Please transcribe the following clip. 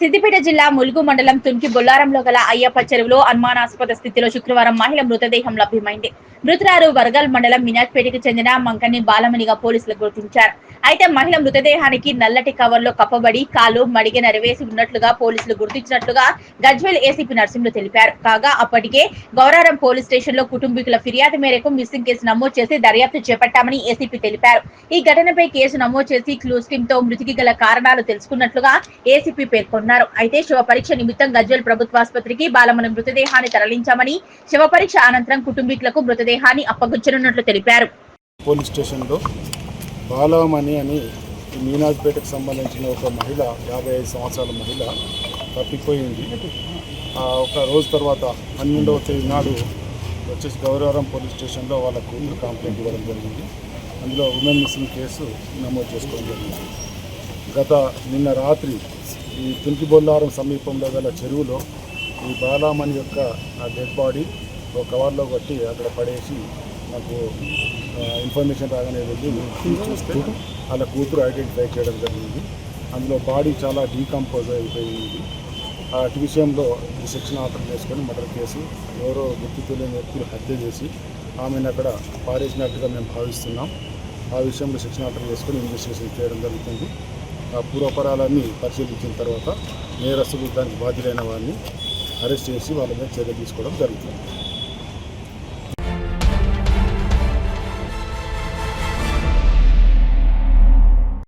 సిద్దిపేట జిల్లా ములుగు మండలం తుంకి బొల్లారంలో గల అయ్యప్ప చెరువులో అనుమానాస్పద స్థితిలో శుక్రవారం మహిళ మృతదేహం లభ్యమైంది. మృతురాలు వరగల్ మండలం మినాజ్పేటకు చెందిన మంకని బాలమణిగా పోలీసులు గుర్తించారు. అయితే మహిళ మృతదేహానికి నల్లటి కవర్లో కప్పబడి కాలు మడిగ నరివేసి ఉన్నట్లుగా పోలీసులు గుర్తించినట్లుగా గజ్వేల్ ఏసీపీ నర్సింహులు తెలిపారు. కాగా అప్పటికే గౌరారం పోలీస్ స్టేషన్ లో కుటుంబీకుల ఫిర్యాదు మేరకు మిస్సింగ్ కేసు నమోదు చేసి దర్యాప్తు చేపట్టామని ఏసీపీ తెలిపారు. ఈ ఘటనపై కేసు నమోదు చేసి క్లూస్ టీమ్ తో మృతికి గల కారణాలు తెలుసుకున్నట్లుగా ఏసీపీ పేర్కొన్నారు. అయితే శవ పరీక్ష నిమిత్తం గజ్వేల్ ప్రభుత్వాసుపత్రికి బాలమణి మృతదేహాన్ని తరలించామని, శవ పరీక్ష అనంతరం కుటుంబీకులకు మృతదేహాన్ని అప్పగించనున్నట్లు తెలిపారు. పోలీస్ స్టేషన్లో బాలమణి అని మీనాజ్పేటకు సంబంధించిన ఒక మహిళ 55 సంవత్సరాల మహిళ తప్పిపోయింది. ఒక రోజు తర్వాత 12వ తేదీ నాడు వచ్చేసి గౌరవరం పోలీస్ స్టేషన్లో వాళ్ళ కూతురు కంప్లైంట్ ఇవ్వడం జరిగింది. అందులో ఉమెన్ మిస్సింగ్ కేసు నమోదు చేసుకోవడం జరిగింది. నిన్న రాత్రి ఈ తుంకి బొల్లారం సమీపంలో గల చెరువులో ఈ బాలమణి యొక్క డెడ్ బాడీ ఒక కవర్లో కొట్టి అక్కడ పడేసి నాకు ఇన్ఫర్మేషన్ రాగానే వెళ్ళి చూస్తే వాళ్ళ కూతురు ఐడెంటిఫై చేయడం జరిగింది. అందులో బాడీ చాలా డీకంపోజ్ అయిపోయింది. అటు విషయంలో ఈ సెక్షన్ ఆర్డర్ చేసుకొని మర్డర్ కేసు ఎవరో గుర్తు తెలియని వ్యక్తులు హత్య చేసి ఆమెను అక్కడ పారేసినట్టుగా మేము భావిస్తున్నాం. ఆ విషయంలో సెక్షన్ ఆర్డర్ చేసుకొని ఇన్వెస్టిగేషన్ చేయడం జరుగుతుంది. ఆ పూర్వపరాలన్నీ పరిశీలించిన తర్వాత నేరస్తులు దానికి బాధ్యులైన వారిని అరెస్ట్ చేసి వాళ్ళ మీద చర్య తీసుకోవడం జరుగుతుంది.